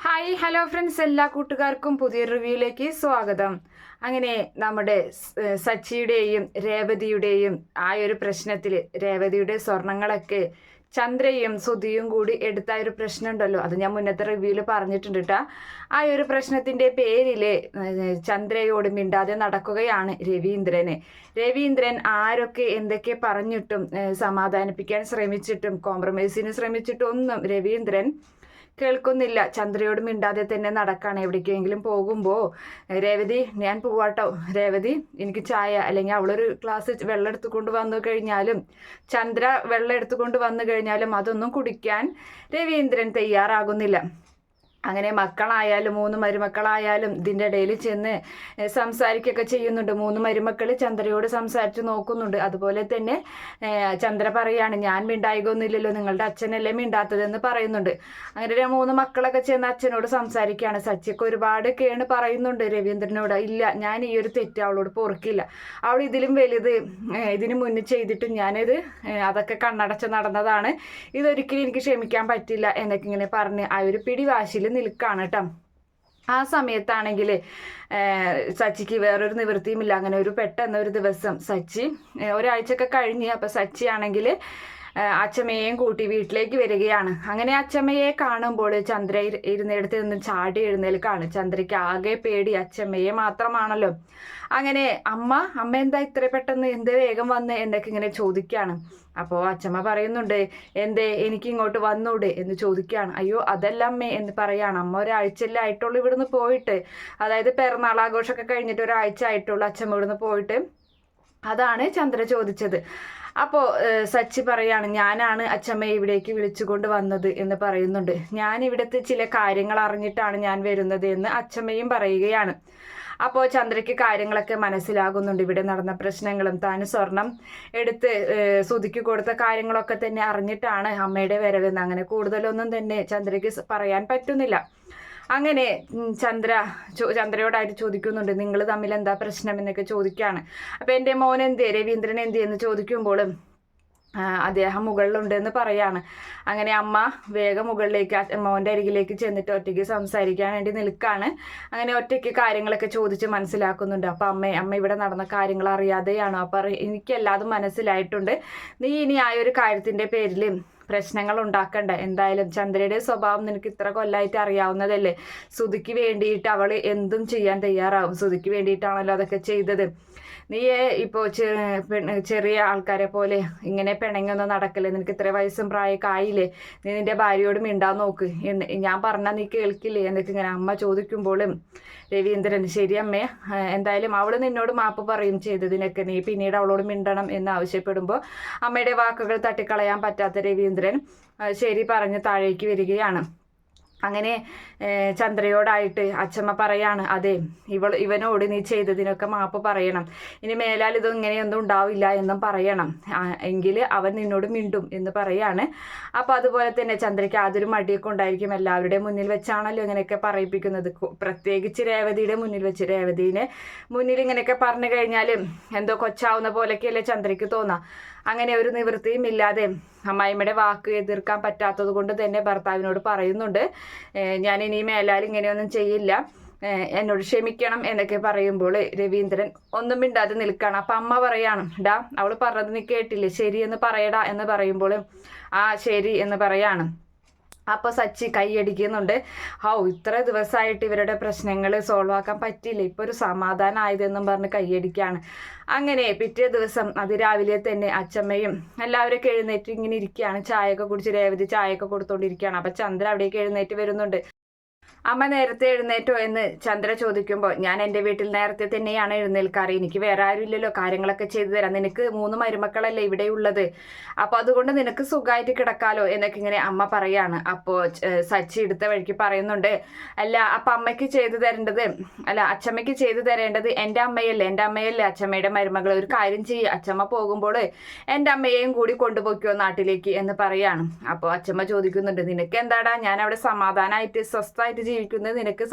Hi hello friends, എല്ലാ കൂട്ടുകാർക്കും പുതിയൊരു റിവ്യൂയിലേക്ക് സ്വാഗതം. അങ്ങനെ നമ്മുടെ സച്ചിയുടെയും രേവതിയുടെയും ആ ഒരു പ്രശ്നത്തിൽ രേവതിയുടെ സ്വർണങ്ങളൊക്കെ ചന്ദ്രയും സുധിയും കൂടി എടുത്ത ഒരു പ്രശ്നം ഉണ്ടല്ലോ, അത് ഞാൻ മുന്നത്തെ റിവ്യൂവിൽ പറഞ്ഞിട്ടുണ്ട് കേട്ടോ. ആ ഒരു പ്രശ്നത്തിന്റെ പേരിൽ ചന്ദ്രയോട് മിണ്ടാതെ നടക്കുകയാണ് രവീന്ദ്രൻ ആരൊക്കെ എന്തൊക്കെ പറഞ്ഞിട്ടും സമാധാനിപ്പിക്കാൻ ശ്രമിച്ചിട്ടും കോംപ്രമൈസിന് ശ്രമിച്ചിട്ടും ഒന്നും രവീന്ദ്രൻ കേൾക്കുന്നില്ല. ചന്ദ്രയോട് മിണ്ടാതെ തന്നെ നടക്കാണ്. എവിടേക്കെങ്കിലും പോകുമ്പോൾ രേവതി ഞാൻ പോവാട്ടോ, രേവതി എനിക്ക് ചായ, അല്ലെങ്കിൽ അവളൊരു ഗ്ലാസ് വെള്ളം എടുത്തുകൊണ്ട് വന്നു കഴിഞ്ഞാലും ചന്ദ്ര വെള്ളം എടുത്തുകൊണ്ട് വന്നു കഴിഞ്ഞാലും അതൊന്നും കുടിക്കാൻ രവീന്ദ്രൻ തയ്യാറാകുന്നില്ല. അങ്ങനെ മക്കളായാലും 3 മരുമക്കളായാലും ഇതിൻ്റെ ഇടയിൽ ചെന്ന് സംസാരിക്കുകയൊക്കെ ചെയ്യുന്നുണ്ട്. 3 മരുമക്കൾ ചന്ദ്രയോട് സംസാരിച്ച് നോക്കുന്നുണ്ട്. അതുപോലെ തന്നെ ചന്ദ്ര പറയാണ്, ഞാൻ മിണ്ടായികൊന്നില്ലല്ലോ, നിങ്ങളുടെ അച്ഛനല്ലേ മിണ്ടാത്തതെന്ന് പറയുന്നുണ്ട്. അങ്ങനെ 3 മക്കളൊക്കെ ചെന്ന് അച്ഛനോട് സംസാരിക്കുകയാണ്. സച്ചിക്ക് ഒരുപാട് കേണ് പറയുന്നുണ്ട് രവീന്ദ്രനോട്, ഇല്ല ഞാൻ ഈ ഒരു തെറ്റ് അവളോട് പൊറുക്കില്ല, അവൾ ഇതിലും വലുത് ഇതിന് മുന്നിൽ ചെയ്തിട്ടും ഞാനിത് അതൊക്കെ കണ്ണടച്ച് നടന്നതാണ്, ഇതൊരിക്കലും എനിക്ക് ക്ഷമിക്കാൻ പറ്റില്ല എന്നൊക്കെ ഇങ്ങനെ പറഞ്ഞ് ആ ഒരു പിടിവാശിയിൽ നിൽക്കാണ് കേട്ടോ. ആ സമയത്താണെങ്കിൽ സച്ചിക്ക് വേറൊരു നിവൃത്തിയുമില്ല. അങ്ങനെ ഒരു പെട്ടെന്നൊരു ദിവസം സച്ചി ഒരാഴ്ചയൊക്കെ കഴിഞ്ഞ് അപ്പം സച്ചി ആണെങ്കിൽ അച്ചമ്മയെയും കൂട്ടി വീട്ടിലേക്ക് വരികയാണ്. അങ്ങനെ അച്ചമ്മയെ കാണുമ്പോൾ ചന്ദ്ര ഇരുന്നിടത്ത് നിന്ന് ചാടി എഴുന്നേൽക്കാണ്. ചന്ദ്രയ്ക്ക് ആകെ പേടി അച്ചമ്മയെ മാത്രമാണല്ലോ. അങ്ങനെ അമ്മ എന്താ ഇത്ര പെട്ടെന്ന് എന്ത് വേഗം വന്ന് എന്നൊക്കെ ഇങ്ങനെ ചോദിക്കുകയാണ്. അപ്പോൾ അച്ചമ്മ പറയുന്നുണ്ട്, എന്തേ എനിക്ക് ഇങ്ങോട്ട് വന്നൂടെ എന്ന് ചോദിക്കുകയാണ്. അയ്യോ അതല്ല അമ്മേ എന്ന് പറയാണ്. അമ്മ ഒരാഴ്ചയല്ലേ ആയിട്ടുള്ളൂ ഇവിടുന്ന് പോയിട്ട്, അതായത് പിറന്നാൾ ആഘോഷമൊക്കെ കഴിഞ്ഞിട്ട് ഒരാഴ്ച ആയിട്ടുള്ളൂ അച്ചമ്മ ഇവിടുന്ന് പോയിട്ട്, അതാണ് ചന്ദ്ര ചോദിച്ചത്. അപ്പോൾ സച്ചി പറയാണ്, ഞാനാണ് അച്ചമ്മയെ ഇവിടേക്ക് വിളിച്ചുകൊണ്ട് വന്നത് എന്ന് പറയുന്നുണ്ട്. ഞാൻ ഇവിടുത്തെ ചില കാര്യങ്ങൾ അറിഞ്ഞിട്ടാണ് ഞാൻ വരുന്നത് എന്ന് അച്ചമ്മയും പറയുകയാണ്. അപ്പോൾ ചന്ദ്രയ്ക്ക് കാര്യങ്ങളൊക്കെ മനസ്സിലാകുന്നുണ്ട്. ഇവിടെ നടന്ന പ്രശ്നങ്ങളും താൻ സ്വർണം എടുത്ത് സുധിക്ക് കൊടുത്ത കാര്യങ്ങളൊക്കെ തന്നെ അറിഞ്ഞിട്ടാണ് അമ്മയുടെ വരവെന്ന്. അങ്ങനെ കൂടുതലൊന്നും തന്നെ ചന്ദ്രയ്ക്ക് പറയാൻ പറ്റുന്നില്ല. അങ്ങനെ ചന്ദ്രയോടായിട്ട് ചോദിക്കുന്നുണ്ട്, നിങ്ങൾ തമ്മിൽ എന്താ പ്രശ്നം എന്നൊക്കെ ചോദിക്കുകയാണ്. അപ്പം എൻ്റെ മോൻ എന്തേ, രവീന്ദ്രൻ എന്തേ എന്ന് ചോദിക്കുമ്പോഴും അദ്ദേഹം മുകളിലുണ്ട് എന്ന് പറയാണ്. അങ്ങനെ അമ്മ വേഗം മുകളിലേക്ക് മോൻ്റെ അരികിലേക്ക് ചെന്നിട്ട് ഒറ്റയ്ക്ക് സംസാരിക്കാൻ വേണ്ടി നിൽക്കുകയാണ്. അങ്ങനെ ഒറ്റയ്ക്ക് കാര്യങ്ങളൊക്കെ ചോദിച്ച് മനസ്സിലാക്കുന്നുണ്ട്. അപ്പം അമ്മ ഇവിടെ നടന്ന കാര്യങ്ങൾ അറിയാതെയാണോ? അപ്പം എനിക്കെല്ലാതും മനസ്സിലായിട്ടുണ്ട്. നീ ഇനി ആ ഒരു കാര്യത്തിൻ്റെ പേരിൽ പ്രശ്നങ്ങൾ ഉണ്ടാക്കണ്ട. എന്തായാലും ചന്ദ്രയുടെ സ്വഭാവം നിനക്ക് ഇത്ര കൊല്ലായിട്ട് അറിയാവുന്നതല്ലേ. സുധിക്ക് വേണ്ടിയിട്ട് അവൾ എന്തും ചെയ്യാൻ തയ്യാറാവും. സുധിക്ക് വേണ്ടിയിട്ടാണല്ലോ അതൊക്കെ ചെയ്തത്. നീ ഇപ്പോൾ ചെറിയ ആൾക്കാരെ പോലെ ഇങ്ങനെ പിണങ്ങൊന്നും നടക്കല്ലേ. നിനക്ക് ഇത്ര വയസ്സും പ്രായമൊക്കെ ആയില്ലേ. നീ നിന്റെ ഭാര്യയോട് മിണ്ടാൻ നോക്ക്. ഞാൻ പറഞ്ഞാൽ നീ കേൾക്കില്ലേ എന്നൊക്കെ ഇങ്ങനെ അമ്മ ചോദിക്കുമ്പോഴും രവീന്ദ്രൻ, ശരി അമ്മേ, എന്തായാലും അവൾ നിന്നോട് മാപ്പ് പറയും ചെയ്തതിനൊക്കെ, നീ പിന്നീട് അവളോട് മിണ്ടണം എന്ന് ആവശ്യപ്പെടുമ്പോൾ അമ്മയുടെ വാക്കുകൾ തട്ടിക്കളയാൻ പറ്റാത്ത രവീന്ദ്രൻ ശരി പറഞ്ഞ് താഴേക്ക് വരികയാണ്. അങ്ങനെ ചന്ദ്രയോടായിട്ട് അച്ചമ്മ പറയാണ്, അതെ ഇവനോട് നീ ചെയ്തതിനൊക്കെ മാപ്പ് പറയണം. ഇനി മേലാൽ ഇതും ഇങ്ങനെയൊന്നും ഉണ്ടാവില്ല എന്നും പറയണം. എങ്കിൽ അവൻ നിന്നോട് മിണ്ടും എന്ന് പറയാണ്. അപ്പോൾ അതുപോലെ തന്നെ ചന്ദ്രയ്ക്ക് യാതൊരു മടിയൊക്കെ ഉണ്ടായിരിക്കും. എല്ലാവരുടെയും മുന്നിൽ വെച്ചാണല്ലോ ഇങ്ങനെയൊക്കെ പറയിപ്പിക്കുന്നത്. പ്രത്യേകിച്ച് രേവതിയുടെ മുന്നിൽ വെച്ച്. രേവതിനെ മുന്നിൽ ഇങ്ങനെയൊക്കെ പറഞ്ഞു കഴിഞ്ഞാൽ എന്തോ കൊച്ചാവുന്ന പോലെയൊക്കെയല്ലേ ചന്ദ്രയ്ക്ക് തോന്നാം. അങ്ങനെ ഒരു നിവൃത്തിയും ഇല്ലാതെ അമ്മായിമ്മയുടെ വാക്ക് എതിർക്കാൻ പറ്റാത്തത് കൊണ്ട് തന്നെ ഭർത്താവിനോട് പറയുന്നുണ്ട്, ഞാൻ ഇനി മേലാൽ ഇങ്ങനെയൊന്നും ചെയ്യില്ല, എന്നോട് ക്ഷമിക്കണം എന്നൊക്കെ പറയുമ്പോൾ രവീന്ദ്രൻ ഒന്നും മിണ്ടാതെ നിൽക്കുകയാണ്. അപ്പം അമ്മ പറയാണ്, ഡാ അവൾ പറഞ്ഞത് നീ കേട്ടില്ലേ, ശരി എന്ന് പറയടാ എന്ന് പറയുമ്പോൾ ആ ശരി എന്ന് പറയാണ്. അപ്പോൾ സച്ചി കൈയടിക്കുന്നുണ്ട്. ഇത്ര ദിവസമായിട്ട് ഇവരുടെ പ്രശ്നങ്ങൾ സോൾവ് ആക്കാൻ പറ്റില്ല, ഇപ്പോൾ ഒരു സമാധാനം ആയതെന്നും പറഞ്ഞ് കൈയടിക്കുകയാണ്. അങ്ങനെ പിറ്റേ ദിവസം അതിരാവിലെ തന്നെ അച്ചമ്മയും എല്ലാവരൊക്കെ എഴുന്നേറ്റ് ഇങ്ങനെ ഇരിക്കുകയാണ്. ചായയൊക്കെ കുടിച്ച് രേവതി ചായയൊക്കെ കൊടുത്തോണ്ടിരിക്കുകയാണ്. അപ്പം ചന്ദ്ര അവിടേക്ക് എഴുന്നേറ്റ് വരുന്നുണ്ട്. അമ്മ നേരത്തെ എഴുന്നേറ്റോ എന്ന് ചന്ദ്ര ചോദിക്കുമ്പോൾ, ഞാൻ എൻ്റെ വീട്ടിൽ നേരത്തെ തന്നെയാണ് എഴുന്നേൽക്കാറ്, എനിക്ക് വേറെ ആരും ഇല്ലല്ലോ, കാര്യങ്ങളൊക്കെ ചെയ്തു തരാം, നിനക്ക് 3 മരുമക്കളല്ലേ ഇവിടെ ഉള്ളത്, അപ്പോൾ അതുകൊണ്ട് നിനക്ക് സുഖമായിട്ട് കിടക്കാലോ എന്നൊക്കെ ഇങ്ങനെ അമ്മ പറയാണ്. അപ്പോൾ സച്ചി എടുത്ത വഴിക്ക് പറയുന്നുണ്ട്, അല്ല അപ്പം അമ്മയ്ക്ക് ചെയ്തു തരേണ്ടത്, അല്ല അച്ചമ്മയ്ക്ക് ചെയ്തു തരേണ്ടത് എൻ്റെ അമ്മയല്ലേ അച്ചമ്മയുടെ മരുമകൾ. ഒരു കാര്യം ചെയ്യുക, അച്ചമ്മ പോകുമ്പോൾ എൻ്റെ അമ്മയെയും കൂടി കൊണ്ടുപോയിക്കോ നാട്ടിലേക്ക് എന്ന് പറയാണ്. അപ്പോൾ അച്ചമ്മ ചോദിക്കുന്നുണ്ട്, നിനക്ക് എന്താടാ, ഞാൻ അവിടെ സമാധാനമായിട്ട് സ്വസ്ഥമായിട്ട് ജീവിക്കുന്നത് നിനക്ക്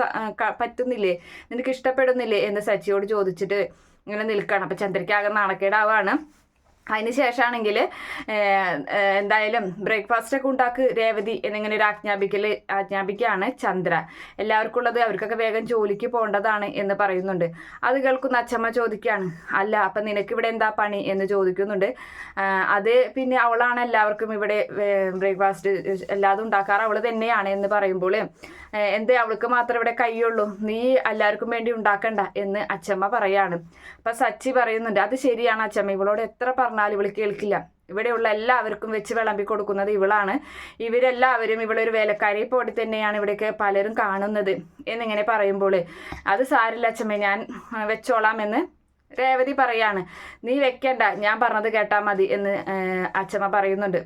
പറ്റുന്നില്ലേ, നിനക്ക് ഇഷ്ടപ്പെടുന്നില്ലേ എന്ന് സച്ചിയോട് ചോദിച്ചിട്ട് ഇങ്ങനെ നിൽക്കുകയാണ്. അപ്പം ചന്ദ്രയ്ക്കാകെ നാണക്കേടാവാണ്. അതിന് ശേഷമാണെങ്കിൽ എന്തായാലും ബ്രേക്ക്ഫാസ്റ്റ് ഒക്കെ ഉണ്ടാക്ക് രേവതി എന്നിങ്ങനെ ഒരു ആജ്ഞാപിക്കുകയാണ് ചന്ദ്ര. എല്ലാവർക്കും ഉള്ളത് അവർക്കൊക്കെ വേഗം ജോലിക്ക് പോകേണ്ടതാണ് എന്ന് പറയുന്നുണ്ട്. അത് കേൾക്കുന്ന അച്ഛമ്മ ചോദിക്കുകയാണ്, അല്ല അപ്പം നിനക്ക് ഇവിടെ എന്താ പണി എന്ന് ചോദിക്കുന്നുണ്ട്. അത് പിന്നെ അവളാണ് എല്ലാവർക്കും ഇവിടെ ബ്രേക്ക്ഫാസ്റ്റ് എല്ലാതും ഉണ്ടാക്കാറ് അവൾ തന്നെയാണ് എന്ന് പറയുമ്പോൾ എന്തേ അവൾക്ക് മാത്രം ഇവിടെ കൈയുള്ളൂ, നീ എല്ലാവർക്കും വേണ്ടി ഉണ്ടാക്കണ്ട എന്ന് അച്ഛമ്മ പറയാണ്. അപ്പം സച്ചി പറയുന്നുണ്ട്, അത് ശരിയാണ് അച്ഛമ്മ, ഇവളോട് എത്ര പറഞ്ഞാലും ഇവൾ കേൾക്കില്ല. ഇവിടെയുള്ള എല്ലാവർക്കും വെച്ച് വിളമ്പി കൊടുക്കുന്നത് ഇവളാണ്. ഇവരെല്ലാവരും ഇവളൊരു വേലക്കാരി പോലെ തന്നെയാണ് ഇവിടേക്ക് പലരും കാണുന്നത് എന്നിങ്ങനെ പറയുമ്പോൾ അത് സാരില്ല അച്ഛമ്മ, ഞാൻ വെച്ചോളാം എന്ന് രേവതി പറയാണ്. നീ വെക്കണ്ട, ഞാൻ പറഞ്ഞത് കേട്ടാൽ മതി എന്ന് അച്ഛമ്മ പറയുന്നുണ്ട്.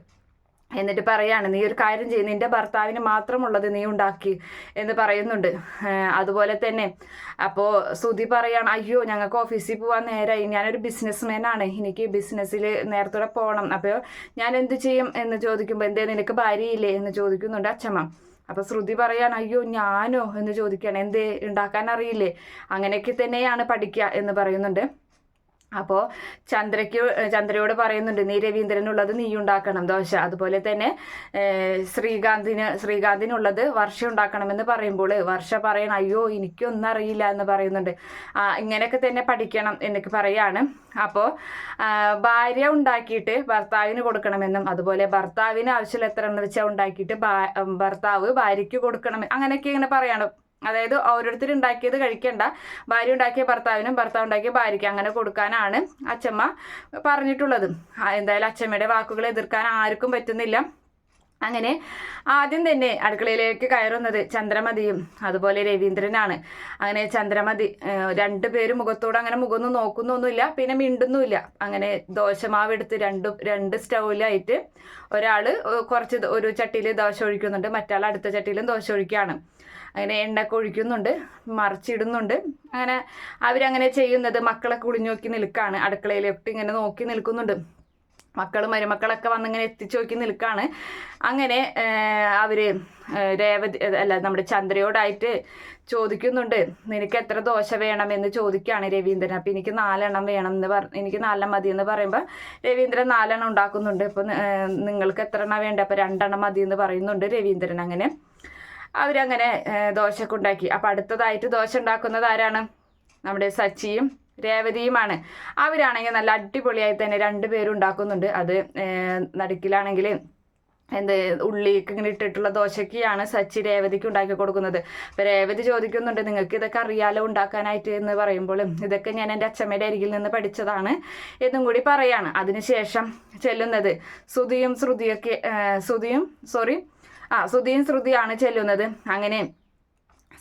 എന്നിട്ട് പറയാണ്, നീ ഒരു കാര്യം ചെയ്യും, നിന്റെ ഭർത്താവിന് മാത്രമുള്ളത് നീ ഉണ്ടാക്കി എന്ന് പറയുന്നുണ്ട്. അതുപോലെ തന്നെ അപ്പോൾ സുധി പറയാണ്, അയ്യോ ഞങ്ങൾക്ക് ഓഫീസിൽ പോകാൻ നേരമായി, ഞാനൊരു ബിസിനസ്മാനാണ്, എനിക്ക് ബിസിനസ്സിൽ നേരത്തോടെ പോകണം, അപ്പോൾ ഞാൻ എന്ത് ചെയ്യും എന്ന് ചോദിക്കുമ്പോൾ എന്തേ നിനക്ക് ഭാര്യയില്ലേ എന്ന് ചോദിക്കുന്നുണ്ട് അച്ഛമ്മ. അപ്പോൾ ശ്രുതി പറയാണ്, അയ്യോ ഞാനോ എന്ന് ചോദിക്കുകയാണ്, എന്തേ ഉണ്ടാക്കാൻ അറിയില്ലേ, അങ്ങനെയൊക്കെ തന്നെയാണ് പഠിക്കുക എന്ന് പറയുന്നുണ്ട്. അപ്പോൾ ചന്ദ്രയോട് പറയുന്നുണ്ട്, നീ രവീന്ദ്രനുള്ളത് നീ ഉണ്ടാക്കണം ദോശ, അതുപോലെ തന്നെ ശ്രീകാന്തിനുള്ളത് വർഷ ഉണ്ടാക്കണമെന്ന് പറയുമ്പോൾ വർഷ പറയണം, അയ്യോ എനിക്കൊന്നും അറിയില്ല എന്ന് പറയുന്നുണ്ട്. ഇങ്ങനെയൊക്കെ തന്നെ പഠിക്കണം എന്നൊക്കെ പറയാണ്. അപ്പോൾ ഭാര്യ ഉണ്ടാക്കിയിട്ട് ഭർത്താവിന് കൊടുക്കണമെന്നും അതുപോലെ ഭർത്താവിന് ആവശ്യമുള്ള എത്ര എന്ന് വെച്ചാൽ ഉണ്ടാക്കിയിട്ട് ഭർത്താവ് ഭാര്യയ്ക്ക് കൊടുക്കണം, അങ്ങനെയൊക്കെ ഇങ്ങനെ പറയണം. അതായത് ഓരോരുത്തർ ഉണ്ടാക്കിയത് കഴിക്കണ്ട, ഭാര്യ ഉണ്ടാക്കിയ ഭർത്താവിനും ഭർത്താവ് ഉണ്ടാക്കിയ ഭാര്യയ്ക്ക് അങ്ങനെ കൊടുക്കാനാണ് അച്ഛമ്മ പറഞ്ഞിട്ടുള്ളത്. എന്തായാലും അച്ഛമ്മയുടെ വാക്കുകൾ എതിർക്കാൻ ആർക്കും പറ്റുന്നില്ല. അങ്ങനെ ആദ്യം തന്നെ അടുക്കളയിലേക്ക് കയറുന്നത് ചന്ദ്രമതിയും അതുപോലെ രവീന്ദ്രനാണ്. അങ്ങനെ ചന്ദ്രമതി രണ്ടുപേരും മുഖത്തോട് അങ്ങനെ മുഖമൊന്നും നോക്കുന്നൊന്നുമില്ല, പിന്നെ മിണ്ടുന്നുമില്ല. അങ്ങനെ ദോശമാവ് എടുത്ത് രണ്ട് സ്റ്റൗവിലായിട്ട് ഒരാൾ ഒരു ചട്ടിയിൽ ദോശ ഒഴിക്കുന്നുണ്ട്, മറ്റാൾ അടുത്ത ചട്ടിയിലും ദോശ ഒഴിക്കുകയാണ്. അങ്ങനെ എണ്ണയൊക്കെ ഒഴിക്കുന്നുണ്ട്, മറിച്ചിടുന്നുണ്ട്. അങ്ങനെ അവരങ്ങനെ ചെയ്യുന്നത് മക്കളെ കുളിഞ്ഞു നോക്കി നിൽക്കുകയാണ്, അടുക്കളയിലോട്ട് ഇങ്ങനെ നോക്കി നിൽക്കുന്നുണ്ട്. മക്കളും മരുമക്കളൊക്കെ വന്നിങ്ങനെ എത്തിച്ചു നോക്കി നിൽക്കുകയാണ്. അങ്ങനെ അവർ നമ്മുടെ ചന്ദ്രയോടായിട്ട് ചോദിക്കുന്നുണ്ട്, നിനക്ക് എത്ര ദോശ വേണമെന്ന് ചോദിക്കുകയാണ് രവീന്ദ്രൻ. അപ്പം എനിക്ക് 4 എണ്ണം വേണം എന്ന് എനിക്ക് 4 എണ്ണം മതി എന്ന് പറയുമ്പോൾ രവീന്ദ്രൻ 4 എണ്ണം ഉണ്ടാക്കുന്നുണ്ട്. ഇപ്പം നിങ്ങൾക്ക് എത്ര എണ്ണം വേണ്ട, അപ്പം 2 എണ്ണം മതി എന്ന് പറയുന്നുണ്ട് രവീന്ദ്രൻ. അങ്ങനെ അവരങ്ങനെ ദോശയൊക്കെ ഉണ്ടാക്കി. അപ്പം അടുത്തതായിട്ട് ദോശ ഉണ്ടാക്കുന്നത് ആരാണ്? നമ്മുടെ സച്ചിയും രേവതിയുമാണ്. അവരാണെങ്കിൽ നല്ല അടിപൊളിയായി തന്നെ 2 പേരും ഉണ്ടാക്കുന്നുണ്ട്. അത് നടുക്കിലാണെങ്കിൽ ഉള്ളിക്ക് ഇങ്ങനെ ഇട്ടിട്ടുള്ള ദോശയ്ക്കാണ് സച്ചി രേവതിക്ക് ഉണ്ടാക്കി കൊടുക്കുന്നത്. അപ്പം രേവതി ചോദിക്കുന്നുണ്ട്, നിങ്ങൾക്ക് ഇതൊക്കെ അറിയാലോ ഉണ്ടാക്കാനായിട്ട് എന്ന് പറയുമ്പോൾ ഇതൊക്കെ ഞാൻ എൻ്റെ അച്ഛമ്മയുടെ അരികിൽ നിന്ന് പഠിച്ചതാണ് എന്നും കൂടി പറയാണ്. അതിനുശേഷം ചെല്ലുന്നത് സുധിയും ശ്രുതിയാണ് ചെല്ലുന്നത്. അങ്ങനെ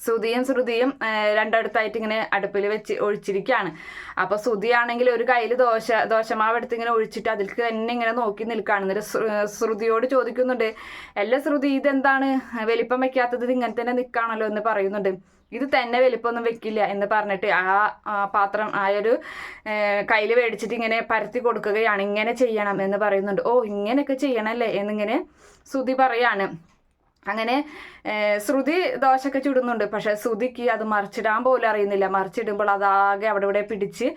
ശ്രുതിയും രണ്ടിടത്തായിട്ട് ഇങ്ങനെ അടുപ്പിൽ വെച്ച് ഒഴിച്ചിരിക്കുകയാണ്. അപ്പോൾ ശ്രുതിയാണെങ്കിൽ ഒരു കയ്യിൽ ദോശമാവ് എടുത്ത് ഇങ്ങനെ ഒഴിച്ചിട്ട് അതിലേക്ക് തന്നെ ഇങ്ങനെ നോക്കി നിൽക്കുകയാണ്. എന്നിട്ട് ശ്രുതിയോട് ചോദിക്കുന്നുണ്ട്, അല്ല ശ്രുതി ഇതെന്താണ് വലിപ്പം വെക്കാത്തത്, ഇങ്ങനെ തന്നെ നിൽക്കുകയാണല്ലോ എന്ന് പറയുന്നുണ്ട്. ഇത് തന്നെ വലിപ്പമൊന്നും വെക്കില്ല എന്ന് പറഞ്ഞിട്ട് ആ പാത്രം ഒരു കയ്യിൽ മേടിച്ചിട്ട് ഇങ്ങനെ പരത്തി കൊടുക്കുകയാണ്. ഇങ്ങനെ ചെയ്യണം എന്ന് പറയുന്നുണ്ട്. ഓ ഇങ്ങനെയൊക്കെ ചെയ്യണമല്ലേ എന്നിങ്ങനെ ശ്രുതി പറയാണ്. അങ്ങനെ ശ്രുതി ദോശയൊക്കെ ചുടുന്നുണ്ട്, പക്ഷെ ശ്രുതിക്ക് അത് മറിച്ചിടാൻ പോലും അറിയുന്നില്ല. മറിച്ചിടുമ്പോൾ അതാകെ അവിടെ ഇവിടെ പിടിച്ച്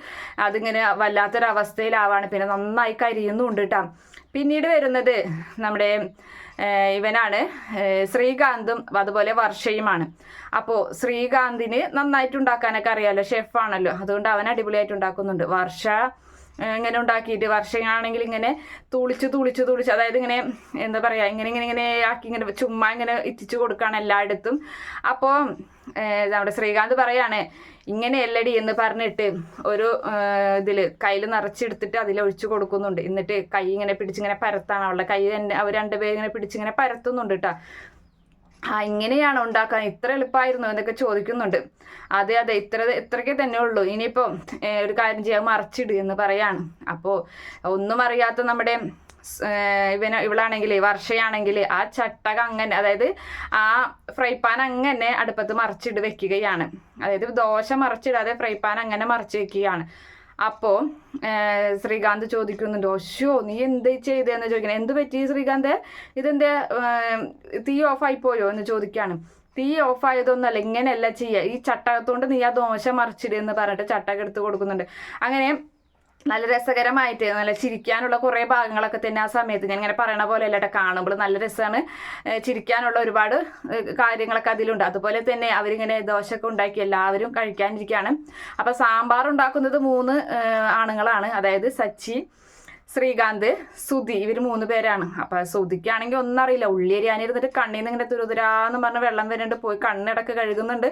അതിങ്ങനെ വല്ലാത്തൊരവസ്ഥയിലാവാണ്. പിന്നെ നന്നായി കരിയുന്നുണ്ട് കേട്ടോ. പിന്നീട് വരുന്നത് നമ്മുടെ ഇവനാണ്, ശ്രീകാന്തും അതുപോലെ വർഷയുമാണ്. അപ്പോൾ ശ്രീകാന്തിന് നന്നായിട്ട് ഉണ്ടാക്കാനൊക്കെ അറിയാമല്ലോ, ഷെഫാണല്ലോ, അതുകൊണ്ട് അവൻ അടിപൊളിയായിട്ട് ഉണ്ടാക്കുന്നുണ്ട്. വർഷ ഇങ്ങനെ ഉണ്ടാക്കിയിട്ട് വർഷയാണെങ്കിൽ ഇങ്ങനെ തുളിച്ച് അതായത് ഇങ്ങനെ എന്താ പറയുക ഇങ്ങനെ ആക്കി ഇങ്ങനെ ചുമ്മാ ഇങ്ങനെ എത്തിച്ചു കൊടുക്കുകയാണ് എല്ലായിടത്തും. അപ്പോൾ നമ്മുടെ ശ്രീകാന്ത് പറയാണ്, ഇങ്ങനെ എല്ലടി എന്ന് പറഞ്ഞിട്ട് ഒരു ഇതിൽ കയ്യിൽ നിറച്ചെടുത്തിട്ട് അതിലൊഴിച്ച് കൊടുക്കുന്നുണ്ട്. എന്നിട്ട് കൈ ഇങ്ങനെ പിടിച്ചിങ്ങനെ പരത്താണ്, അവളുടെ കൈ തന്നെ അവർ 2 പേരും ഇങ്ങനെ പിടിച്ചിങ്ങനെ പരത്തുന്നുണ്ട് കേട്ടോ. ഇങ്ങനെയാണോ ഉണ്ടാക്കാൻ, ഇത്ര എളുപ്പമായിരുന്നു എന്നൊക്കെ ചോദിക്കുന്നുണ്ട്. അതെ ഇത്രയ്ക്കേ തന്നെ ഉള്ളൂ, ഇനിയിപ്പോൾ ഒരു കാര്യം ചെയ്യാൻ മറിച്ചിടുക എന്ന് പറയാണ്. അപ്പോൾ ഒന്നും അറിയാത്ത നമ്മുടെ ഇവളാണെങ്കിൽ വർഷയാണെങ്കിൽ ആ ചട്ടക അങ്ങനെ, അതായത് ആ ഫ്രൈ പാൻ അങ്ങനെ അടുപ്പത്ത് മറിച്ചിട്ട് വെക്കുകയാണ്. അതായത് ദോശ മറിച്ചിടാതെ ഫ്രൈ പാൻ അങ്ങനെ മറിച്ച് വെക്കുകയാണ്. അപ്പോൾ ശ്രീകാന്ത് ചോദിക്കുന്നുണ്ട്, ഓശോ നീ എന്ത് ചെയ്തതെന്ന് ചോദിക്കണം. എന്ത് പറ്റി ശ്രീകാന്ത്, ഇതെന്താ തീ ഓഫായി പോയോ എന്ന് ചോദിക്കുകയാണ്. തീ ഓഫായതൊന്നുമല്ല, ഇങ്ങനെയല്ല ചെയ്യുക, ഈ ചട്ടകത്തോണ്ട് നീ ആ ദോശ മറിച്ചിടുക എന്ന് പറഞ്ഞിട്ട് ചട്ടകം എടുത്ത് കൊടുക്കുന്നുണ്ട്. അങ്ങനെ നല്ല രസകരമായിട്ട് നല്ല ചിരിക്കാനുള്ള കുറേ ഭാഗങ്ങളൊക്കെ തന്നെ ആ സമയത്ത് ഞാൻ ഇങ്ങനെ പറയണ പോലെ അല്ല കാണുമ്പോൾ നല്ല രസമാണ്. ചിരിക്കാനുള്ള ഒരുപാട് കാര്യങ്ങളൊക്കെ അതിലുണ്ട്. അതുപോലെ തന്നെ അവരിങ്ങനെ ദോശയൊക്കെ ഉണ്ടാക്കി എല്ലാവരും കഴിക്കാനിരിക്കുകയാണ്. അപ്പോൾ സാമ്പാർ ഉണ്ടാക്കുന്നത് 3 ആണുങ്ങളാണ്, അതായത് സച്ചി, ശ്രീകാന്ത്, സുധി, ഇവർ 3 പേരാണ്. അപ്പൊ സുധിക്കാണെങ്കിൽ ഒന്നും അറിയില്ല, ഉള്ളിയരിയാനിരുന്നിട്ട് കണ്ണിൽ നിന്ന് ഇങ്ങനെ തുരുതുരാന്ന് പറഞ്ഞ് വെള്ളം വരുന്നുണ്ട്, പോയി കണ്ണിടക്ക് കഴുകുന്നുണ്ട്,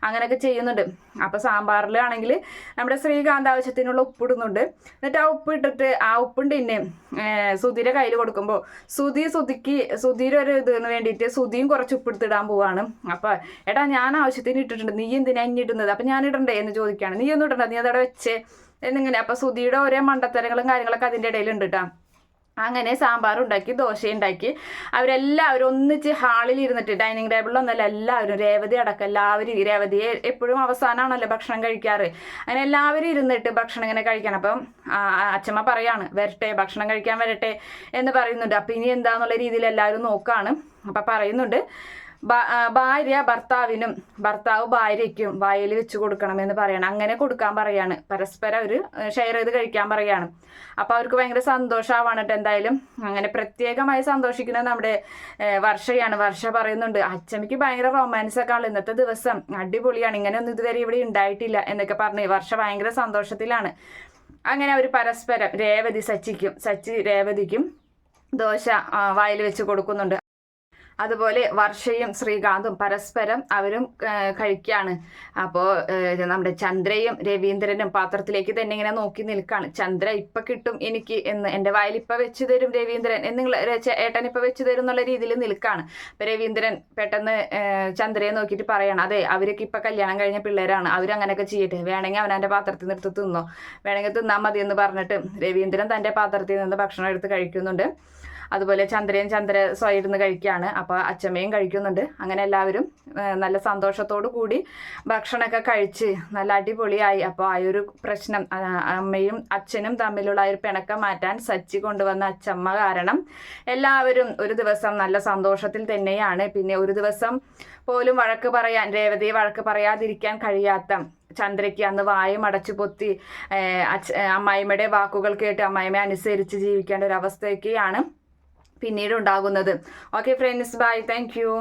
അങ്ങനെയൊക്കെ ചെയ്യുന്നുണ്ട്. അപ്പൊ സാമ്പാറിലാണെങ്കിൽ നമ്മുടെ ശ്രീകാന്ത് ആവശ്യത്തിനുള്ള ഉപ്പിടുന്നുണ്ട്. എന്നിട്ട് ആ ഉപ്പ് ഇട്ടിട്ട് ആ ഉപ്പുണ്ട് പിന്നെ സുധിയുടെ കയ്യിൽ കൊടുക്കുമ്പോൾ സുധിയുടെ ഒരു ഇതിന് വേണ്ടിയിട്ട് സുധിയും കുറച്ച് ഉപ്പിടുത്തിടാൻ പോവാണ്. അപ്പൊ ഏട്ടാ ഞാൻ ആവശ്യത്തിന് ഇട്ടിട്ടുണ്ട്, നീ എന്തിനാ ഇനി ഇടുന്നത്, അപ്പൊ ഞാൻ ഇടണ്ടേ എന്ന് ചോദിക്കുകയാണ്. നീ ഒന്നും ഇടണ്ട, നീ അതവിടെ വെച്ചേ എന്നിങ്ങനെ. അപ്പൊ സുധിയുടെ ഓരോ മണ്ടത്തരങ്ങളും കാര്യങ്ങളൊക്കെ അതിൻ്റെ ഇടയിലുണ്ട് കേട്ടോ. അങ്ങനെ സാമ്പാർ ഉണ്ടാക്കി, ദോശ ഉണ്ടാക്കി, അവരെല്ലാവരും ഒന്നിച്ച് ഹാളിൽ ഇരുന്നിട്ട്, ഡൈനിങ് ടേബിളിലൊന്നല്ല, എല്ലാവരും രേവതി അടക്കം എല്ലാവരും, രേവതിയെ എപ്പോഴും അവസാനമാണല്ലോ ഭക്ഷണം കഴിക്കാറ്, അങ്ങനെ എല്ലാവരും ഇരുന്നിട്ട് ഭക്ഷണം ഇങ്ങനെ കഴിക്കണം. അപ്പം അച്ഛമ്മ പറയാണ് വരട്ടെ, ഭക്ഷണം കഴിക്കാൻ വരട്ടെ എന്ന് പറയുന്നുണ്ട്. അപ്പം ഇനി എന്താന്നുള്ള രീതിയിൽ എല്ലാവരും നോക്കാണ്. അപ്പം പറയുന്നുണ്ട് ഭാര്യ ഭർത്താവിനും ഭർത്താവ് ഭാര്യയ്ക്കും വായിൽ വെച്ച് കൊടുക്കണമെന്ന് പറയണം. അങ്ങനെ കൊടുക്കാൻ പറയാണ്, പരസ്പരം അവർ ഷെയർ ചെയ്ത് കഴിക്കാൻ പറയാണ്. അപ്പോൾ അവർക്ക് ഭയങ്കര സന്തോഷമാവാണ് കേട്ടോ. എന്തായാലും അങ്ങനെ പ്രത്യേകമായി സന്തോഷിക്കുന്നത് നമ്മുടെ വർഷയാണ്. വർഷ പറയുന്നുണ്ട് അച്ചമ്മയ്ക്ക് ഭയങ്കര റൊമാൻസ് ഒക്കെ ആണ്, ഇന്നത്തെ ദിവസം അടിപൊളിയാണ്, ഇങ്ങനെയൊന്നും ഇതുവരെ ഇവിടെ ഉണ്ടായിട്ടില്ല എന്നൊക്കെ പറഞ്ഞ് വർഷ ഭയങ്കര സന്തോഷത്തിലാണ്. അങ്ങനെ അവർ പരസ്പരം സച്ചി രേവതിക്കും ദോശ വായിൽ വെച്ച് കൊടുക്കുന്നുണ്ട്. അതുപോലെ വർഷയും ശ്രീകാന്തും പരസ്പരം അവരും കഴിക്കുകയാണ്. അപ്പോൾ നമ്മുടെ ചന്ദ്രയും രവീന്ദ്രനും പാത്രത്തിലേക്ക് തന്നെ ഇങ്ങനെ നോക്കി നിൽക്കുകയാണ്. ചന്ദ്ര ഇപ്പം കിട്ടും എനിക്ക് എന്ന്, എൻ്റെ വായിൽ ഇപ്പം വെച്ച് തരും രവീന്ദ്രൻ എന്നുള്ള, ഏട്ടൻ ഇപ്പം വെച്ച് തരും എന്നുള്ള രീതിയിൽ നിൽക്കുകയാണ്. അപ്പം രവീന്ദ്രൻ പെട്ടെന്ന് ചന്ദ്രയെ നോക്കിയിട്ട് പറയണം, അതെ അവരൊക്കെ ഇപ്പം കല്യാണം കഴിഞ്ഞ പിള്ളേരാണ്, അവരങ്ങനെയൊക്കെ ചെയ്യട്ടെ, വേണമെങ്കിൽ അവനവൻ്റെ പാത്രത്തിൽ നിന്ന് എടുത്ത് തിന്നോ, വേണമെങ്കിൽ തിന്നാൽ മതി എന്ന് പറഞ്ഞിട്ട് രവീന്ദ്രൻ തൻ്റെ പാത്രത്തിൽ നിന്ന് ഭക്ഷണം എടുത്ത് കഴിക്കുന്നുണ്ട്. അതുപോലെ ചന്ദ്ര സ്വയം ഇരുന്ന് കഴിക്കുകയാണ്. അപ്പോൾ അച്ചമ്മയും കഴിക്കുന്നുണ്ട്. അങ്ങനെ എല്ലാവരും നല്ല സന്തോഷത്തോടു കൂടി ഭക്ഷണമൊക്കെ കഴിച്ച് നല്ല അടിപൊളിയായി. അപ്പോൾ ആ ഒരു പ്രശ്നം, അമ്മയും അച്ഛനും തമ്മിലുള്ള ആ ഒരു പിണക്കം മാറ്റാൻ സച്ചി കൊണ്ടുവന്ന അച്ചമ്മ കാരണം എല്ലാവരും ഒരു ദിവസം നല്ല സന്തോഷത്തിൽ തന്നെയാണ്. പിന്നെ ഒരു ദിവസം പോലും രേവതിയെ വഴക്ക് പറയാതിരിക്കാൻ കഴിയാത്ത ചന്ദ്രയ്ക്ക് അന്ന് വായും അടച്ചു പൊത്തി അമ്മായിമ്മയുടെ വാക്കുകൾ കേട്ട് അമ്മായിമ്മയെ അനുസരിച്ച് ജീവിക്കേണ്ട ഒരു അവസ്ഥയൊക്കെയാണ് പിന്നീട് ഉണ്ടാകുന്നത്. Okay friends, bye, thank U.